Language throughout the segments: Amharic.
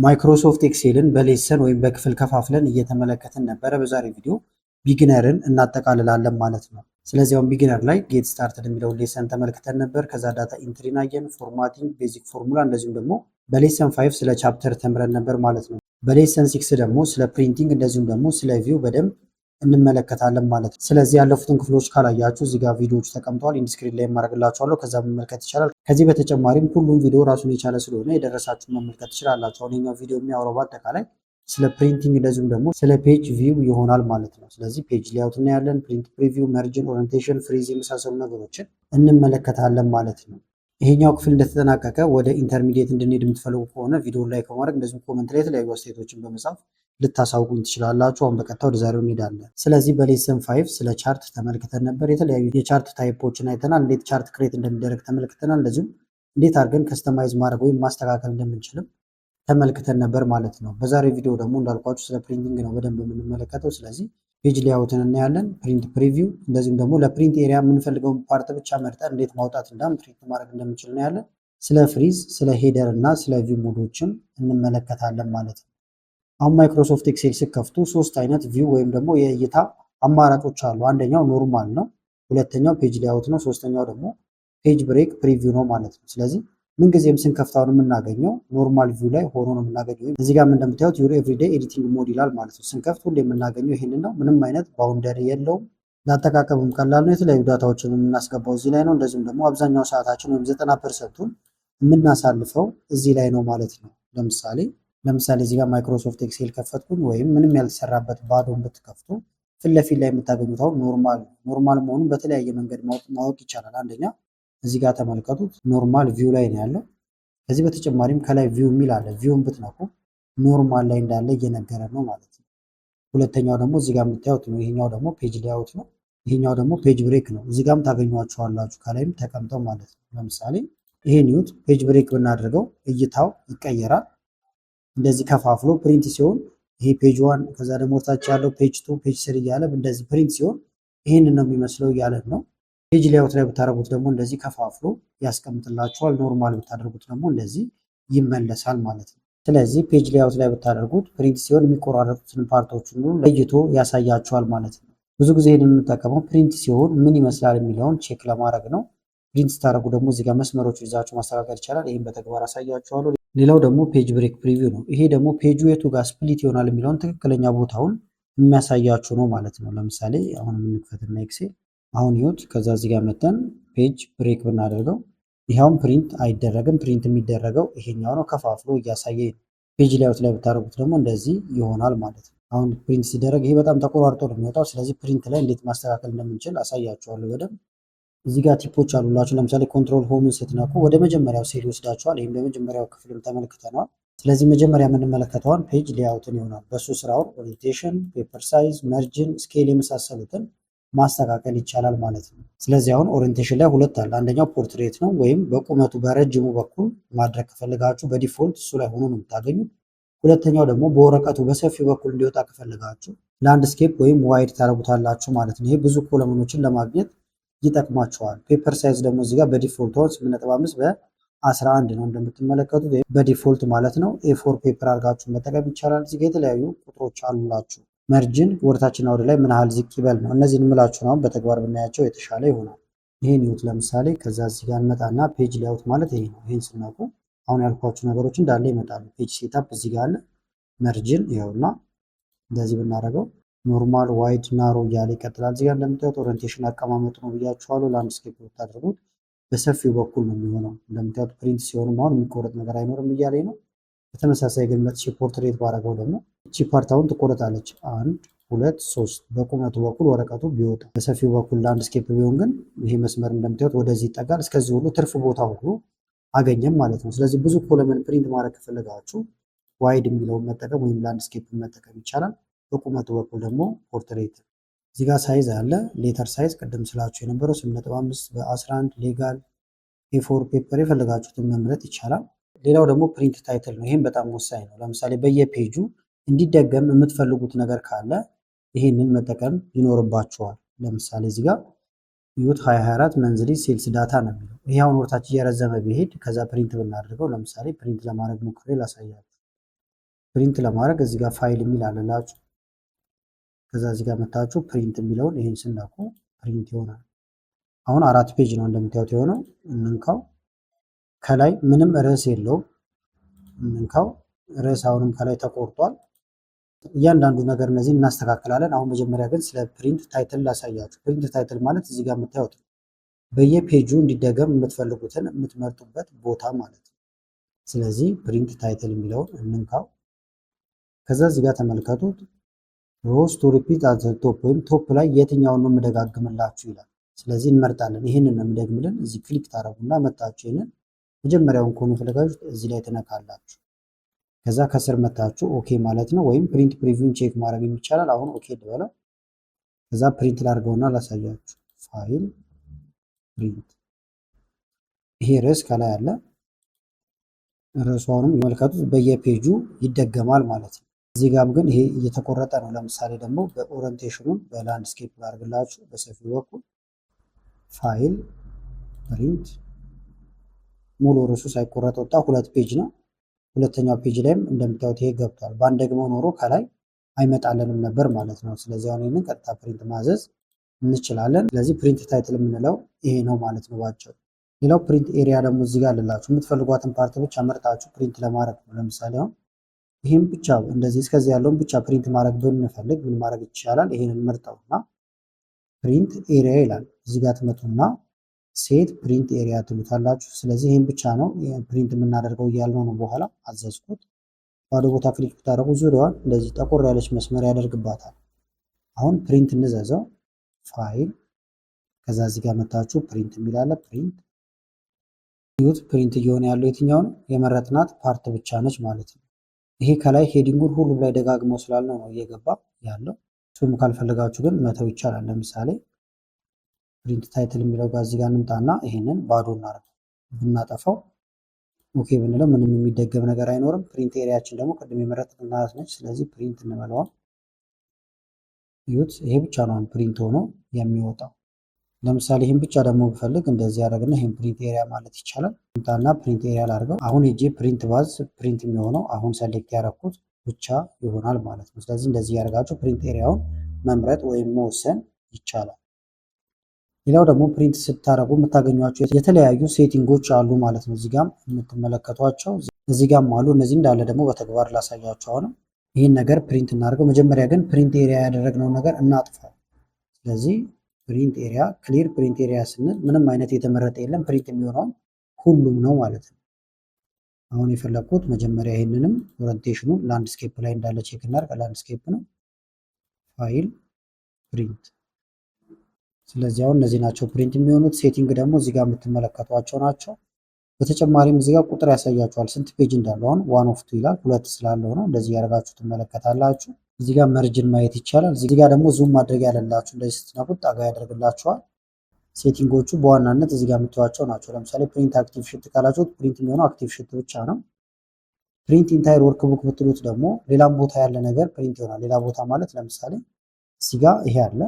ማይክሮሶፍት ኤክሴልን በሌሰን ወይም በክፍል ከፋፍለን እየተመለከትን ነበረ። በዛሬ ቪዲዮ ቢግነርን እናጠቃልላለን ማለት ነው። ስለዚህ አሁን ቢግነር ላይ ጌት ስታርትድ የሚለውን ሌሰን ተመልክተን ነበር። ከዛ ዳታ ኢንትሪን አየን፣ ፎርማቲንግ፣ ቤዚክ ፎርሙላ እንደዚሁም ደግሞ በሌሰን 5 ስለ ቻፕተር ተምረን ነበር ማለት ነው። በሌሰን 6 ደግሞ ስለ ፕሪንቲንግ እንደዚሁም ደግሞ ስለ ቪው በደንብ እንመለከታለን ማለት ነው። ስለዚህ ያለፉትን ክፍሎች ካላያችሁ እዚህ ጋር ቪዲዮዎች ተቀምጠዋል። ኢንዲስክሪን ላይ የማደርግላችኋለሁ፣ ከዛ መመልከት ይቻላል። ከዚህ በተጨማሪም ሁሉም ቪዲዮ ራሱን የቻለ ስለሆነ የደረሳችሁን መመልከት ትችላላችሁ። አሁን የኛው ቪዲዮ የሚያወራው በአጠቃላይ ስለ ፕሪንቲንግ እንደዚሁም ደግሞ ስለ ፔጅ ቪው ይሆናል ማለት ነው። ስለዚህ ፔጅ ሌአውት እናያለን፣ ፕሪንት ፕሪቪው፣ መርጅን፣ ኦሪንቴሽን፣ ፍሪዝ የመሳሰሉ ነገሮችን እንመለከታለን ማለት ነው። ይሄኛው ክፍል እንደተጠናቀቀ ወደ ኢንተርሚዲየት እንድንሄድ የምትፈልጉ ከሆነ ቪዲዮ ላይ ከማድረግ እንደዚሁም ኮመንት ላይ የተለያዩ አስተያየቶችን በመጻፍ ልታሳውቁኝ ትችላላችሁ። አሁን በቀጥታ ወደ ዛሬው እንሄዳለን። ስለዚህ በሌሰን 5 ስለ ቻርት ተመልክተን ነበር። የተለያዩ የቻርት ታይፖችን አይተናል። እንዴት ቻርት ክሬት እንደሚደረግ ተመልክተናል። እንደዚሁም እንዴት አድርገን ከስተማይዝ ማድረግ ወይም ማስተካከል እንደምንችልም ተመልክተን ነበር ማለት ነው። በዛሬው ቪዲዮ ደግሞ እንዳልኳችሁ ስለ ፕሪንቲንግ ነው በደንብ የምንመለከተው። ስለዚህ ፔጅ ሌአውትን እናያለን፣ ፕሪንት ፕሪቪው፣ እንደዚሁም ደግሞ ለፕሪንት ኤሪያ የምንፈልገውን ፓርት ብቻ መርጠን እንዴት ማውጣት ፕሪንት ማድረግ እንደምንችል እናያለን። ስለ ፍሪዝ፣ ስለ ሄደር እና ስለ ቪው ሞዶችም እንመለከታለን ማለት ነው። አሁን ማይክሮሶፍት ኤክሴል ሲከፍቱ ሶስት አይነት ቪው ወይም ደግሞ የእይታ አማራጮች አሉ። አንደኛው ኖርማል ነው፣ ሁለተኛው ፔጅ ሌአውት ነው፣ ሶስተኛው ደግሞ ፔጅ ብሬክ ፕሪቪው ነው ማለት ነው። ስለዚህ ምንጊዜም ስንከፍታው ነው የምናገኘው ኖርማል ቪው ላይ ሆኖ ነው የምናገኘው። እዚህ ጋር እንደምታዩት ዩር ኤቭሪዴይ ኤዲቲንግ ሞድ ይላል ማለት ነው። ስንከፍት ሁሌ የምናገኘው ይህንን ነው። ምንም አይነት ባውንደሪ የለውም። ለአጠቃቀምም ቀላል ነው። የተለያዩ ዳታዎችን የምናስገባው እዚህ ላይ ነው። እንደዚሁም ደግሞ አብዛኛው ሰዓታችን ወይም 90%ቱን የምናሳልፈው እዚህ ላይ ነው ማለት ነው። ለምሳሌ እዚህ ጋር ማይክሮሶፍት ኤክሴል ከፈትኩኝ ወይም ምንም ያልተሰራበት ባዶን ብትከፍቱ ፊት ለፊት ላይ የምታገኙት አሁን ኖርማል መሆኑን በተለያየ መንገድ ማወቅ ይቻላል። አንደኛ እዚህ ጋር ተመልከቱት፣ ኖርማል ቪው ላይ ነው ያለው። ከዚህ በተጨማሪም ከላይ ቪው የሚል አለ። ቪውን ብትነኩ ኖርማል ላይ እንዳለ እየነገረ ነው ማለት ነው። ሁለተኛው ደግሞ እዚህ ጋር የምታዩት ነው። ይሄኛው ደግሞ ፔጅ ሌአውት ነው። ይሄኛው ደግሞ ፔጅ ብሬክ ነው። እዚህ ጋርም ታገኟቸዋላችሁ ከላይም ተቀምጠው ማለት ነው። ለምሳሌ ይሄን ዩት ፔጅ ብሬክ ብናደርገው እይታው ይቀየራል። እንደዚህ ከፋፍሎ ፕሪንት ሲሆን ይሄ ፔጅ 1 ከዛ ደግሞ ታች ያለው ፔጅ 2 ፔጅ 3 እያለ እንደዚህ ፕሪንት ሲሆን ይሄንን ነው የሚመስለው እያለን ነው። ፔጅ ሌአውት ላይ ብታደርጉት ደግሞ እንደዚህ ከፋፍሎ ያስቀምጥላችኋል። ኖርማል ብታደርጉት ደግሞ እንደዚህ ይመለሳል ማለት ነው። ስለዚህ ፔጅ ሌአውት ላይ ብታደርጉት ፕሪንት ሲሆን የሚቆራረጡትን ፓርቶችን ሁሉ ለይቶ ያሳያችኋል ማለት ነው። ብዙ ጊዜ ይሄንን የምንጠቀመው ፕሪንት ሲሆን ምን ይመስላል የሚለውን ቼክ ለማድረግ ነው። ፕሪንት ስታደርጉ ደግሞ እዚህ ጋር መስመሮች ይዛችሁ ማስተካከል ይቻላል። ይህም በተግባር አሳያችኋለሁ። ሌላው ደግሞ ፔጅ ብሬክ ፕሪቪው ነው። ይሄ ደግሞ ፔጁ የቱ ጋር ስፕሊት ይሆናል የሚለውን ትክክለኛ ቦታውን የሚያሳያችሁ ነው ማለት ነው። ለምሳሌ አሁን የምንክፈትና ኤክሴል አሁን ይሁት ከዛ እዚህ ጋር መተን ፔጅ ብሬክ ብናደርገው ይሄውን ፕሪንት አይደረግም። ፕሪንት የሚደረገው ይሄኛው ነው፣ ከፋፍሎ እያሳየ ነው። ፔጅ ሌአውት ላይ ብታደርጉት ደግሞ እንደዚህ ይሆናል ማለት ነው። አሁን ፕሪንት ሲደረግ ይሄ በጣም ተቆራርጦ ነው የሚወጣው። ስለዚህ ፕሪንት ላይ እንዴት ማስተካከል እንደምንችል አሳያችኋለሁ በደንብ። እዚህ ጋር ቲፖች አሉላችሁ። ለምሳሌ ኮንትሮል ሆምን ስትነኩ ወደ መጀመሪያው ሴል ይወስዳችኋል። ይህም በመጀመሪያው ክፍልም ተመልክተነዋል። ስለዚህ መጀመሪያ የምንመለከተውን ፔጅ ሌአውትን ይሆናል። በሱ ስራውን ኦሪንቴሽን፣ ፔፐር ሳይዝ፣ መርጅን፣ ስኬል የመሳሰሉትን ማስተካከል ይቻላል ማለት ነው። ስለዚህ አሁን ኦሪንቴሽን ላይ ሁለት አለ። አንደኛው ፖርትሬት ነው፣ ወይም በቁመቱ በረጅሙ በኩል ማድረግ ከፈለጋችሁ በዲፎልት እሱ ላይ ሆኖ ነው የምታገኙት። ሁለተኛው ደግሞ በወረቀቱ በሰፊው በኩል እንዲወጣ ከፈለጋችሁ ላንድስኬፕ ወይም ዋይድ ታደርጉታላችሁ ማለት ነው። ይሄ ብዙ ኮለመኖችን ለማግኘት ይጠቅማቸዋል። ፔፐር ሳይዝ ደግሞ እዚህ ጋር በዲፎልት 8.5 በ11 ነው እንደምትመለከቱት፣ በዲፎልት ማለት ነው። ኤ4 ፔፐር አድርጋችሁ መጠቀም ይቻላል። እዚህ ጋር የተለያዩ ቁጥሮች አሉላችሁ። መርጅን ወደታችና ወደ ላይ ምን ያህል ዝቅ ይበል ነው። እነዚህን ምላችሁ ነው በተግባር ብናያቸው የተሻለ ይሆናል። ይሄን ይሁት ለምሳሌ ከዛ እዚህ ጋር እንመጣና ፔጅ ሌአውት ማለት ይሄ ነው። ይሄን ስናቁ አሁን ያልኳችሁ ነገሮች እንዳለ ይመጣሉ። ፔጅ ሴታፕ እዚህ ጋር አለ። መርጅን ይኸውና እንደዚህ ብናደርገው ኖርማል፣ ዋይድ፣ ናሮ እያለ ይቀጥላል። እዚህ ጋር እንደምታዩት ኦሪንቴሽን አቀማመጡ ነው ብያችኋለሁ። ላንድስኬፕ ብታደርጉት በሰፊው በኩል ነው የሚሆነው። እንደምታዩት ፕሪንት ሲሆንም አሁን የሚቆረጥ ነገር አይኖርም እያለኝ ነው። በተመሳሳይ ግን መጥቼ ፖርትሬት ባደረገው ደግሞ እቺ ፓርት አሁን ትቆረጣለች። 1 2 3 በቁመቱ በኩል ወረቀቱ ቢወጣ በሰፊው በኩል ላንድስኬፕ ቢሆን ግን ይሄ መስመር እንደምታዩት ወደዚህ ይጠጋል። እስከዚህ ሁሉ ትርፍ ቦታ ሁሉ አገኘም ማለት ነው። ስለዚህ ብዙ ኮለመን ፕሪንት ማድረግ ከፈለጋችሁ ዋይድ የሚለውን መጠቀም ወይም ላንድስኬፕ መጠቀም ይቻላል። በቁመቱ በኩል ደግሞ ፖርትሬት እዚህ ጋር ሳይዝ አለ። ሌተር ሳይዝ ቅድም ስላችሁ የነበረው 8.5 በ11 ሌጋል፣ ኤ4 ፔፐር የፈለጋችሁትን መምረጥ ይቻላል። ሌላው ደግሞ ፕሪንት ታይትል ነው። ይህም በጣም ወሳኝ ነው። ለምሳሌ በየፔጁ እንዲደገም የምትፈልጉት ነገር ካለ ይህንን መጠቀም ይኖርባችኋል። ለምሳሌ እዚህ ጋር ዩት 2024 መንዝሊ ሴልስ ዳታ ነው የሚለው። ይህ አሁን ወርታች እየረዘመ ቢሄድ ከዛ ፕሪንት ብናደርገው ለምሳሌ ፕሪንት ለማድረግ ሞክሬ ላሳያችሁ። ፕሪንት ለማድረግ እዚህ ጋር ፋይል የሚል አለላችሁ። ከዛ እዚህ ጋር መታችሁ ፕሪንት የሚለውን ይህን ስነኩ ፕሪንት ይሆናል። አሁን 4 ፔጅ ነው እንደምታዩት የሆነው። እንንካው። ከላይ ምንም ርዕስ የለውም። እንንካው። ርዕስ አሁንም ከላይ ተቆርጧል። እያንዳንዱ ነገር እነዚህ እናስተካክላለን። አሁን መጀመሪያ ግን ስለ ፕሪንት ታይትል ላሳያችሁ። ፕሪንት ታይትል ማለት እዚህ ጋር የምታዩት በየፔጁ እንዲደገም የምትፈልጉትን የምትመርጡበት ቦታ ማለት ነው። ስለዚህ ፕሪንት ታይትል የሚለውን እንንካው። ከዛ እዚህ ጋር ተመልከቱት። ሮስ ቱ ሪፒት አት ዘ ቶፕ ወይም ቶፕ ላይ የትኛውን ነው የምደጋግምላችሁ ይላል። ስለዚህ እንመርጣለን። ይህንን ነው የምደግምልን። እዚህ ክሊክ ታደረጉና መታችሁ ይህንን መጀመሪያውን ከሆነ የፈለጋችሁት እዚህ ላይ ትነካላችሁ። ከዛ ከስር መታችሁ ኦኬ ማለት ነው። ወይም ፕሪንት ፕሪቪውን ቼክ ማድረግ ይቻላል። አሁን ኦኬ ልበለው። ከዛ ፕሪንት ላድርገውና ላሳያችሁ። ፋይል ፕሪንት። ይሄ ርዕስ ከላይ አለ። ርዕሷንም ይመልከቱት በየፔጁ ይደገማል ማለት ነው። እዚህ ጋም ግን ይሄ እየተቆረጠ ነው። ለምሳሌ ደግሞ በኦሪንቴሽኑን በላንድስኬፕ ላድርግላችሁ በሰፊው በኩል ፋይል ፕሪንት። ሙሉ ርዕሱ ሳይቆረጥ ወጣ። 2 ፔጅ ነው። ሁለተኛው ፔጅ ላይም እንደምታዩት ይሄ ገብቷል። በአንድ ደግሞ ኖሮ ከላይ አይመጣልንም ነበር ማለት ነው። ስለዚህ አሁን ይህንን ቀጥታ ፕሪንት ማዘዝ እንችላለን። ስለዚህ ፕሪንት ታይትል የምንለው ይሄ ነው ማለት ነው ባጭሩ። ሌላው ፕሪንት ኤሪያ ደግሞ እዚህ ጋር አለላችሁ። የምትፈልጓትን ፓርት ብቻ መርጣችሁ ፕሪንት ለማድረግ ነው። ለምሳሌ አሁን ይህም ብቻ እንደዚህ እስከዚህ ያለውን ብቻ ፕሪንት ማድረግ ብንፈልግ ምን ማድረግ ይቻላል? ይሄንን መርጠውና ፕሪንት ኤሪያ ይላል። እዚህ ጋር ትመጡና ሴት ፕሪንት ኤሪያ ትሉታላችሁ። ስለዚህ ይህም ብቻ ነው ፕሪንት የምናደርገው እያልነው ነው። በኋላ አዘዝኩት። ባዶ ቦታ ክሊክ ብታደርጉ ዙሪያዋን እንደዚህ ጠቆር ያለች መስመር ያደርግባታል። አሁን ፕሪንት እንዘዘው። ፋይል ከዛ እዚህ ጋር መታችሁ ፕሪንት የሚላለ ፕሪንት ዩት ፕሪንት እየሆነ ያለው የትኛው ነው? የመረጥናት ፓርት ብቻ ነች ማለት ነው። ይሄ ከላይ ሄዲንጉን ሁሉም ላይ ደጋግሞ ስላልነው ነው እየገባ ያለው። እሱም ካልፈለጋችሁ ግን መተው ይቻላል። ለምሳሌ ፕሪንት ታይትል የሚለው ጋር እዚህ ጋር እንምጣና ይሄንን ባዶ እናደርግ ብናጠፋው ኦኬ ብንለው ምንም የሚደገም ነገር አይኖርም። ፕሪንት ኤሪያችን ደግሞ ቅድም የመረጥናት ነች። ስለዚህ ፕሪንት እንበለዋል። ዩት ይሄ ብቻ ነው ፕሪንት ሆኖ የሚወጣው። ለምሳሌ ይህን ብቻ ደግሞ ብፈልግ እንደዚህ ያደርግና ይህን ፕሪንት ኤሪያ ማለት ይቻላል። ምጣና ፕሪንት ኤሪያ ላድርገው። አሁን ሄጄ ፕሪንት ባዝ ፕሪንት የሚሆነው አሁን ሰሌክት ያደረኩት ብቻ ይሆናል ማለት ነው። ስለዚህ እንደዚህ ያደርጋችሁ ፕሪንት ኤሪያውን መምረጥ ወይም መወሰን ይቻላል። ሌላው ደግሞ ፕሪንት ስታደርጉ የምታገኟቸው የተለያዩ ሴቲንጎች አሉ ማለት ነው። እዚህ ጋም የምትመለከቷቸው እዚህ ጋም አሉ። እነዚህ እንዳለ ደግሞ በተግባር ላሳያችሁ። አሁንም ይህን ነገር ፕሪንት እናደርገው። መጀመሪያ ግን ፕሪንት ኤሪያ ያደረግነውን ነገር እናጥፋው። ስለዚህ ፕሪንት ኤሪያ ክሊር ፕሪንት ኤሪያ ስንል ምንም አይነት የተመረጠ የለም። ፕሪንት የሚሆነውን ሁሉም ነው ማለት ነው። አሁን የፈለግኩት መጀመሪያ ይህንንም ኦሪንቴሽኑ ላንድስኬፕ ላይ እንዳለ ቼክ እናድርግ። ላንድስኬፕ ነው። ፋይል ፕሪንት። ስለዚህ አሁን እነዚህ ናቸው ፕሪንት የሚሆኑት። ሴቲንግ ደግሞ እዚህ ጋር የምትመለከቷቸው ናቸው። በተጨማሪም እዚህ ጋር ቁጥር ያሳያችኋል ስንት ፔጅ እንዳለው። አሁን 1 ኦፍ 2 ይላል። 2 ስላለው ነው እንደዚህ ያደርጋችሁ ትመለከታላችሁ። እዚህ ጋር መርጅን ማየት ይቻላል። እዚህ ጋር ደግሞ ዙም ማድረግ ያለላችሁ እንደዚህ ስትነኩት ጠጋ ያደርግላችኋል። ሴቲንጎቹ በዋናነት እዚህ ጋር የምትዋቸው ናቸው። ለምሳሌ ፕሪንት አክቲቭ ሽት ካላችሁት ፕሪንት የሚሆነው አክቲቭ ሽት ብቻ ነው። ፕሪንት ኢንታይር ወርክ ቡክ ብትሉት ደግሞ ሌላም ቦታ ያለ ነገር ፕሪንት ይሆናል። ሌላ ቦታ ማለት ለምሳሌ እዚህ ጋር ይሄ አለ።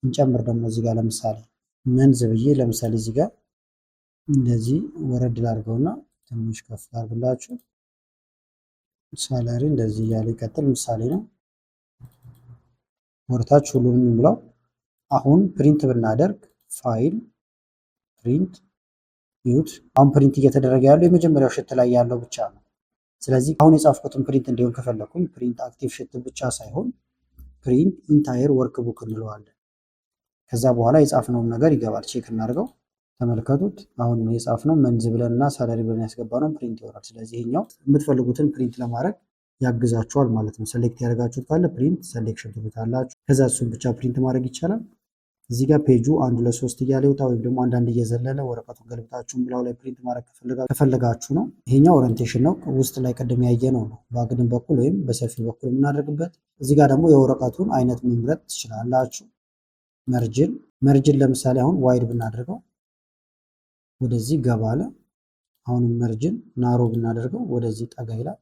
እንጨምር ደግሞ እዚህ ጋር ለምሳሌ መንዝ ብዬ ለምሳሌ እዚህ ጋር እንደዚህ ወረድ ላድርገውና ትንሽ ከፍ ላድርግላችሁ። ሳላሪ እንደዚህ እያለ ይቀጥል። ምሳሌ ነው። ወርታች ሁሉንም ይሙላው። አሁን ፕሪንት ብናደርግ ፋይል ፕሪንት ዩት። አሁን ፕሪንት እየተደረገ ያለው የመጀመሪያው ሽት ላይ ያለው ብቻ ነው። ስለዚህ አሁን የጻፍኩትን ፕሪንት እንዲሆን ከፈለኩኝ ፕሪንት አክቲቭ ሽት ብቻ ሳይሆን ፕሪንት ኢንታየር ወርክ ቡክ እንለዋለን። ከዛ በኋላ የጻፍነውን ነገር ይገባል። ቼክ እናድርገው። ተመልከቱት። አሁን የጻፍነው መንዝ ብለን እና ሳላሪ ብለን ያስገባነው ፕሪንት ይሆናል። ስለዚህ ይሄኛው የምትፈልጉትን ፕሪንት ለማድረግ ያግዛችኋል ማለት ነው። ሰሌክት ያደርጋችሁት ካለ ፕሪንት ሰሌክሽን ትሉታላችሁ። ከዛ እሱን ብቻ ፕሪንት ማድረግ ይቻላል። እዚህ ጋር ፔጁ 1 2 3 እያለ ይወጣ ወይም ደግሞ አንዳንድ እየዘለለ ወረቀቱን ገልብጣችሁ ምላው ላይ ፕሪንት ማድረግ ከፈለጋችሁ ነው። ይሄኛው ኦሪንቴሽን ነው። ውስጥ ላይ ቅድም ያየነው ነው። በአግድም በኩል ወይም በሰፊው በኩል የምናደርግበት። እዚህ ጋር ደግሞ የወረቀቱን አይነት መምረጥ ትችላላችሁ። መርጅን ለምሳሌ አሁን ዋይድ ብናደርገው ወደዚህ ገባ አለ። አሁንም መርጅን ናሮ ብናደርገው ወደዚህ ጠጋ ይላል።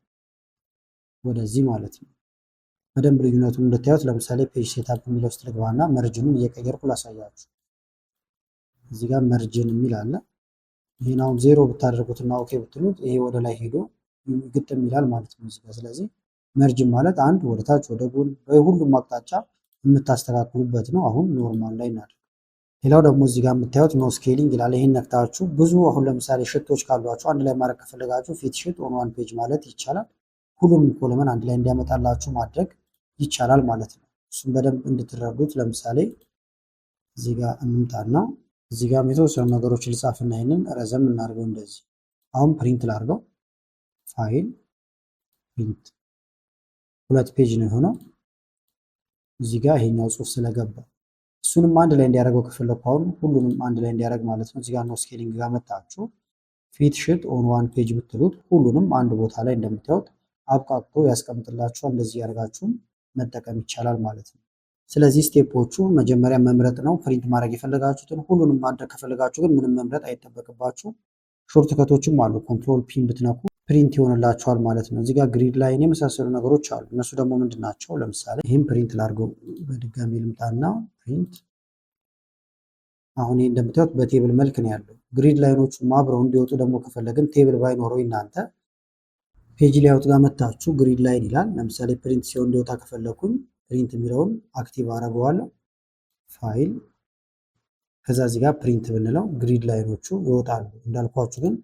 ወደዚህ ማለት ነው። በደንብ ልዩነቱን እንድታዩት ለምሳሌ ፔጅ ሴታፕ የሚለው ውስጥ ልግባና መርጅኑን እየቀየርኩ ላሳያችሁ። እዚህ ጋር መርጅን የሚል አለ። ይሄን አሁን 0 ብታደርጉትና ኦኬ ብትሉት ይሄ ወደ ላይ ሄዶ ግጥም ይላል ማለት ነው እዚህ ጋር። ስለዚህ መርጅን ማለት አንድ ወደ ታች ወደ ጎን በሁሉም አቅጣጫ የምታስተካክሉበት ነው። አሁን ኖርማል ላይ እናድርግ። ሌላው ደግሞ እዚህ ጋር የምታዩት ኖ ስኬሊንግ ይላል። ይህን ነክታችሁ ብዙ አሁን ለምሳሌ ሽቶች ካሏችሁ አንድ ላይ ማድረግ ከፈለጋችሁ ፊት ሽት ኦን ዋን ፔጅ ማለት ይቻላል። ሁሉንም ኮለመን አንድ ላይ እንዲያመጣላችሁ ማድረግ ይቻላል ማለት ነው። እሱም በደንብ እንድትረዱት ለምሳሌ እዚህ ጋር እንምጣና እዚህ ጋር የተወሰኑ ነገሮች ልጻፍና ይህንን ረዘም እናድርገው እንደዚህ። አሁን ፕሪንት ላድርገው። ፋይል ፕሪንት 2 ፔጅ ነው የሆነው። እዚህ ጋር ይሄኛው ጽሁፍ ስለገባ እሱንም አንድ ላይ እንዲያደርገው ከፈለኩ አሁን ሁሉንም አንድ ላይ እንዲያደርግ ማለት ነው። እዚህ ጋር ኖ ስኬሊንግ ጋር መጣችሁ ፊት ሽት ኦን ዋን ፔጅ ብትሉት ሁሉንም አንድ ቦታ ላይ እንደምታዩት አብቃቅቶ ያስቀምጥላችኋል። እንደዚህ ያደርጋችሁም መጠቀም ይቻላል ማለት ነው። ስለዚህ ስቴፖቹ መጀመሪያ መምረጥ ነው። ፕሪንት ማድረግ የፈለጋችሁትን ሁሉንም ማድረግ ከፈለጋችሁ ግን ምንም መምረጥ አይጠበቅባችሁም። ሾርት ከቶችም አሉ። ኮንትሮል ፒን ብትነኩ ፕሪንት ይሆንላችኋል ማለት ነው። እዚህ ጋር ግሪድ ላይን የመሳሰሉ ነገሮች አሉ። እነሱ ደግሞ ምንድን ናቸው? ለምሳሌ ይህም ፕሪንት ላድርገው በድጋሚ ልምጣና ፕሪንት። አሁን ይህ እንደምታዩት በቴብል መልክ ነው ያለው። ግሪድ ላይኖቹ አብረው እንዲወጡ ደግሞ ከፈለግን ቴብል ባይኖረው እናንተ ፔጅ ላይአውት ጋር መታችሁ ግሪድ ላይን ይላል። ለምሳሌ ፕሪንት ሲሆን እንዲወጣ ከፈለኩኝ ፕሪንት የሚለውን አክቲቭ አደርገዋለሁ። ፋይል ከዛ እዚህ ጋር ፕሪንት ብንለው ግሪድ ላይኖቹ ይወጣሉ። እንዳልኳችሁ ግን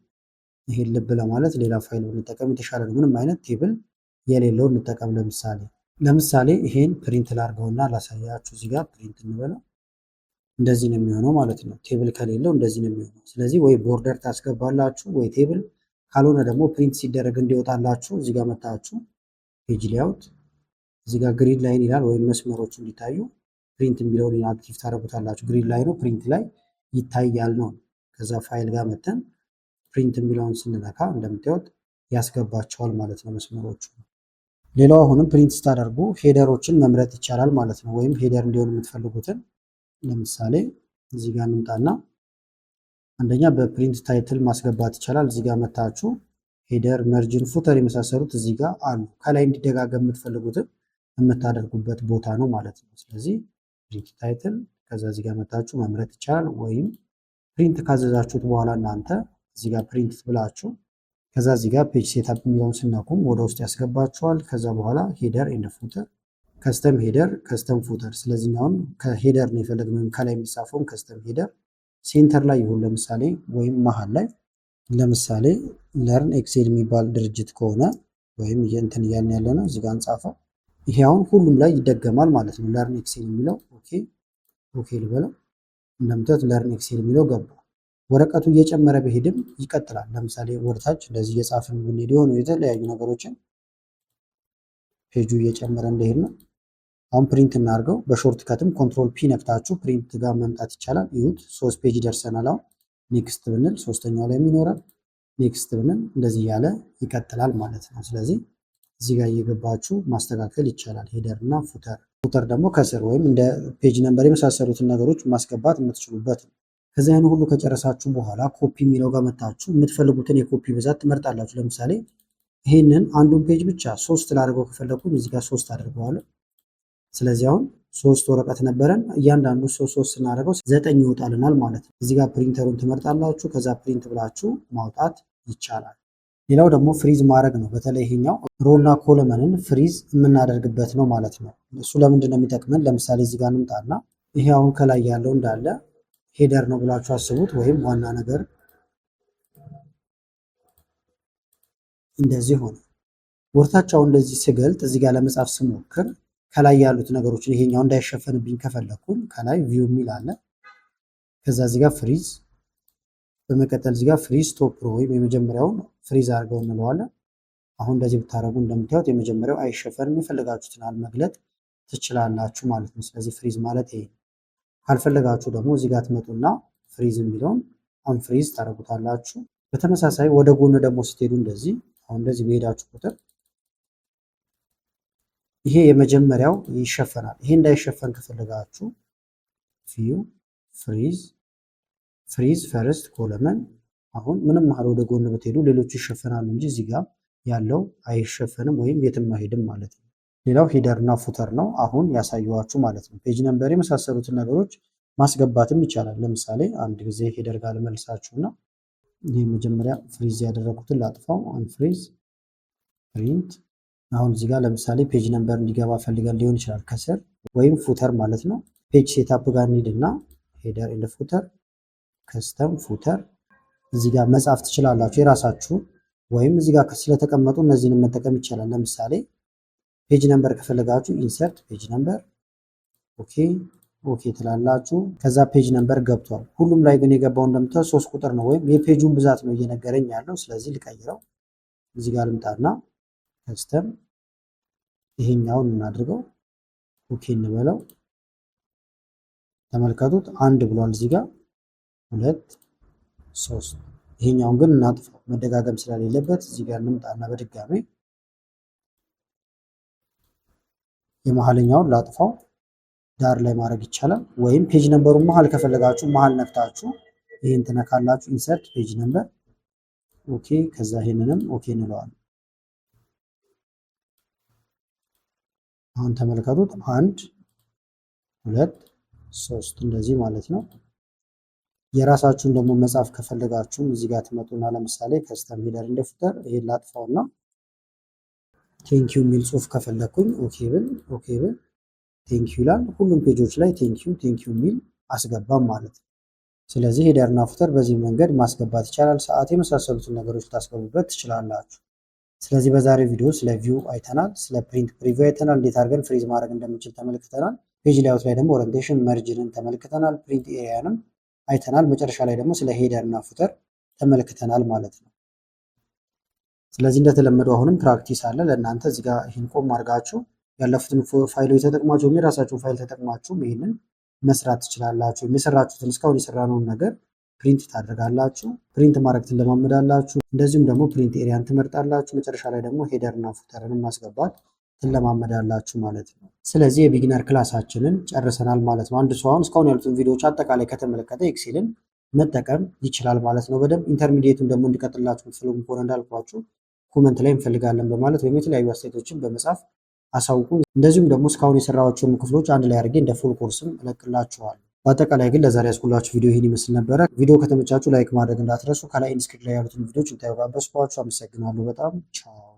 ይሄን ልብ ለማለት ሌላ ፋይል ብንጠቀም የተሻለ ነው። ምንም አይነት ቴብል የሌለው እንጠቀም። ለምሳሌ ይሄን ፕሪንት ላድርገውና ላሳያችሁ። እዚህ ጋር ፕሪንት እንበለው እንደዚህ ነው የሚሆነው ማለት ነው። ቴብል ከሌለው እንደዚህ ነው የሚሆነው። ስለዚህ ወይ ቦርደር ታስገባላችሁ ወይ ቴብል፣ ካልሆነ ደግሞ ፕሪንት ሲደረግ እንዲወጣላችሁ እዚህ ጋር መታችሁ ፔጅ ሌአውት እዚህ ጋር ግሪድ ላይን ይላል ወይም መስመሮቹ እንዲታዩ ፕሪንት የሚለውን አክቲቭ ታደርጉታላችሁ። ግሪድ ላይኑ ፕሪንት ላይ ይታያል ነው። ከዛ ፋይል ጋር መተን ፕሪንት የሚለውን ስንነካ እንደምታዩት ያስገባቸዋል ማለት ነው መስመሮቹ። ሌላው አሁንም ፕሪንት ስታደርጉ ሄደሮችን መምረጥ ይቻላል ማለት ነው። ወይም ሄደር እንዲሆን የምትፈልጉትን ለምሳሌ እዚህ ጋር እንምጣና አንደኛ በፕሪንት ታይትል ማስገባት ይቻላል። እዚህ ጋር መታችሁ ሄደር፣ መርጅን፣ ፉተር የመሳሰሉት እዚህ ጋር አሉ። ከላይ እንዲደጋገም የምትፈልጉትን የምታደርጉበት ቦታ ነው ማለት ነው። ስለዚህ ፕሪንት ታይትል ከዛ እዚህ ጋር መታችሁ መምረጥ ይቻላል። ወይም ፕሪንት ካዘዛችሁት በኋላ እናንተ እዚህ ጋር ፕሪንት ብላችሁ ከዛ እዚህ ጋር ፔጅ ሴታፕ የሚለውን ስናቁም ወደ ውስጥ ያስገባችኋል። ከዛ በኋላ ሄደር ኤንድ ፉተር፣ ከስተም ሄደር፣ ከስተም ፉተር። ስለዚህ አሁን ከሄደር ነው የፈለግነው ወይም ከላይ የሚጻፈውን ከስተም ሄደር ሴንተር ላይ ይሁን ለምሳሌ ወይም መሀል ላይ ለምሳሌ ለርን ኤክሴል የሚባል ድርጅት ከሆነ ወይም እንትን እያልን ያለ ነው እዚህ ጋር እንጻፈው። ይሄ አሁን ሁሉም ላይ ይደገማል ማለት ነው። ለርን ኤክሴል የሚለው ኦኬ ልበለው። እንደምታዩት ለርን ኤክሴል የሚለው ገባ። ወረቀቱ እየጨመረ በሄድም ይቀጥላል። ለምሳሌ ወደታች እንደዚህ እየጻፍን ብንሄድ የሆኑ የተለያዩ ነገሮችን ፔጁ እየጨመረ እንደሄድ ነው። አሁን ፕሪንት እናድርገው። በሾርት ከትም ኮንትሮል ፒ ነክታችሁ ፕሪንት ጋር መምጣት ይቻላል። ይሁት 3 ፔጅ ደርሰናል። አሁን ኔክስት ብንል ሶስተኛው ላይ የሚኖራል። ኔክስት ብንል እንደዚህ እያለ ይቀጥላል ማለት ነው። ስለዚህ እዚህ ጋር እየገባችሁ ማስተካከል ይቻላል። ሄደር እና ፉተር ደግሞ ከስር ወይም እንደ ፔጅ ነምበር የመሳሰሉትን ነገሮች ማስገባት የምትችሉበት ነው። ከዚያ ይህን ሁሉ ከጨረሳችሁ በኋላ ኮፒ የሚለው ጋር መታችሁ የምትፈልጉትን የኮፒ ብዛት ትመርጣላችሁ። ለምሳሌ ይህንን አንዱን ፔጅ ብቻ 3 ላድርገው ከፈለኩኝ እዚህ ጋር 3 አድርገዋለሁ። ስለዚህ አሁን 3 ወረቀት ነበረን። እያንዳንዱ 3 ስናደርገው 9 ይወጣልናል ማለት ነው። እዚህ ጋር ፕሪንተሩን ትመርጣላችሁ። ከዛ ፕሪንት ብላችሁ ማውጣት ይቻላል። ሌላው ደግሞ ፍሪዝ ማድረግ ነው። በተለይ ይሄኛው ሮና ኮለመንን ፍሪዝ የምናደርግበት ነው ማለት ነው። እሱ ለምንድን ነው የሚጠቅመን? ለምሳሌ እዚህ ጋር እንምጣና ይሄ አሁን ከላይ ያለው እንዳለ ሄደር ነው ብላችሁ አስቡት። ወይም ዋና ነገር እንደዚህ ሆነ። ወርታቸው እንደዚህ ስገልጥ እዚህ ጋር ለመጻፍ ስሞክር ከላይ ያሉት ነገሮችን ይሄኛው እንዳይሸፈንብኝ ከፈለኩኝ ከላይ ቪው የሚል አለ። ከዛ እዚህ ጋር ፍሪዝ፣ በመቀጠል እዚህ ጋር ፍሪዝ ቶፕ ሮ ወይም የመጀመሪያውን ፍሪዝ አድርገው እንለዋለን። አሁን እንደዚህ ብታደርጉ እንደምታዩት የመጀመሪያው አይሸፈንም። የፈለጋችሁትን ያህል መግለጥ ትችላላችሁ ማለት ነው። ስለዚህ ፍሪዝ ማለት ይሄ። ካልፈለጋችሁ ደግሞ እዚህ ጋር ትመጡና ፍሪዝ የሚለውን አንፍሪዝ ታደርጉታላችሁ። በተመሳሳይ ወደ ጎን ደግሞ ስትሄዱ እንደዚህ አሁን እንደዚህ በሄዳችሁ ቁጥር ይሄ የመጀመሪያው ይሸፈናል። ይሄ እንዳይሸፈን ከፈለጋችሁ ቪው ፍሪዝ ፈርስት ኮለመን። አሁን ምንም ያህል ወደ ጎን ብትሄዱ ሌሎቹ ይሸፈናሉ እንጂ እዚህ ጋር ያለው አይሸፈንም ወይም የትም አይሄድም ማለት ነው። ሌላው ሄደር እና ፉተር ነው አሁን ያሳየኋችሁ ማለት ነው። ፔጅ ነምበር የመሳሰሉትን ነገሮች ማስገባትም ይቻላል። ለምሳሌ አንድ ጊዜ ሄደር ጋር ልመልሳችሁና ይህ መጀመሪያ ፍሪዝ ያደረኩትን ላጥፋው። አንፍሪዝ ፕሪንት አሁን እዚህ ጋር ለምሳሌ ፔጅ ነምበር እንዲገባ ፈልገን ሊሆን ይችላል ከስር ወይም ፉተር ማለት ነው። ፔጅ ሴታፕ ጋር እንሂድና ሄደር ኤንድ ፉተር ከስተም ፉተር እዚህ ጋር መጻፍ ትችላላችሁ የራሳችሁ ወይም እዚህ ጋር ስለተቀመጡ እነዚህንም መጠቀም ይቻላል። ለምሳሌ ፔጅ ነምበር ከፈለጋችሁ ኢንሰርት ፔጅ ነምበር ኦኬ ትላላችሁ። ከዛ ፔጅ ነምበር ገብቷል። ሁሉም ላይ ግን የገባው እንደምታዩት 3 ቁጥር ነው ወይም የፔጁን ብዛት ነው እየነገረኝ ያለው። ስለዚህ ልቀይረው። እዚህ ጋር ልምጣና ከስተም ይሄኛውን እናድርገው። ኦኬ እንበለው። ተመልከቱት 1 ብሏል እዚህ ጋር 2 3። ይሄኛውን ግን እናጥፋው መደጋገም ስለሌለበት እዚህ ጋር እንምጣና በድጋሚ የመሀለኛውን ላጥፋው። ዳር ላይ ማድረግ ይቻላል ወይም ፔጅ ነምበሩን መሀል ከፈለጋችሁ መሀል ነክታችሁ ይሄን ትነካላችሁ። ኢንሰርት ፔጅ ነምበር ኦኬ። ከዛ ይሄንንም ኦኬ እንለዋለን። አሁን ተመልከቱት 1 2 3 እንደዚህ ማለት ነው። የራሳችሁን ደግሞ መጻፍ ከፈለጋችሁም እዚህ ጋር ትመጡና ለምሳሌ ከስተም ሄደር እንደ ፉተር ይሄን ላጥፋውና ቴንኪዩ የሚል ጽሁፍ ከፈለኩኝ ኦኬ ብል ቴንኪዩ ይላል። ሁሉም ፔጆች ላይ ቴንኪዩ የሚል አስገባም ማለት ነው። ስለዚህ ሄደርና ፉተር በዚህ መንገድ ማስገባት ይቻላል። ሰዓት የመሳሰሉትን ነገሮች ታስገቡበት ትችላላችሁ። ስለዚህ በዛሬ ቪዲዮ ስለ ቪው አይተናል፣ ስለ ፕሪንት ፕሪቪው አይተናል፣ እንዴት አድርገን ፍሪዝ ማድረግ እንደምንችል ተመልክተናል። ፔጅ ላይአውት ላይ ደግሞ ኦሪንቴሽን መርጅንን ተመልክተናል፣ ፕሪንት ኤሪያንም አይተናል። መጨረሻ ላይ ደግሞ ስለ ሄደር እና ፉተር ተመልክተናል ማለት ነው። ስለዚህ እንደተለመደው አሁንም ፕራክቲስ አለ ለእናንተ። እዚህ ጋር ይህን ቆም አድርጋችሁ ያለፉትን ፋይሎች ተጠቅማችሁ የራሳችሁን ፋይል ተጠቅማችሁም ይህንን መስራት ትችላላችሁ። የሰራችሁትን እስካሁን የሰራነውን ነገር ፕሪንት ታደርጋላችሁ። ፕሪንት ማድረግ ትለማመዳላችሁ። እንደዚሁም ደግሞ ፕሪንት ኤሪያን ትመርጣላችሁ። መጨረሻ ላይ ደግሞ ሄደር እና ፉተርንም ማስገባት ትለማመዳላችሁ ማለት ነው። ስለዚህ የቢጊነር ክላሳችንን ጨርሰናል ማለት ነው። አንድ ሰው አሁን እስካሁን ያሉትን ቪዲዮዎች አጠቃላይ ከተመለከተ ኤክሴልን መጠቀም ይችላል ማለት ነው። በደንብ ኢንተርሚዲየቱን ደግሞ እንዲቀጥላችሁ የምትፈልጉ ከሆነ እንዳልኳችሁ ኮመንት ላይ እንፈልጋለን በማለት ወይም የተለያዩ አስተያየቶችን በመጻፍ አሳውቁ። እንደዚሁም ደግሞ እስካሁን የሰራኋቸውን ክፍሎች አንድ ላይ አድርጌ እንደ ፉል ኮርስም እለቅላችኋለሁ። በአጠቃላይ ግን ለዛሬ ያስኩላችሁ ቪዲዮ ይህን ይመስል ነበረ። ቪዲዮ ከተመቻችሁ ላይክ ማድረግ እንዳትረሱ። ከላይ ኢንስክሪፕት ላይ ያሉትን ቪዲዮዎች እንታዩ ጋበዝኳችሁ። አመሰግናለሁ በጣም ቻው።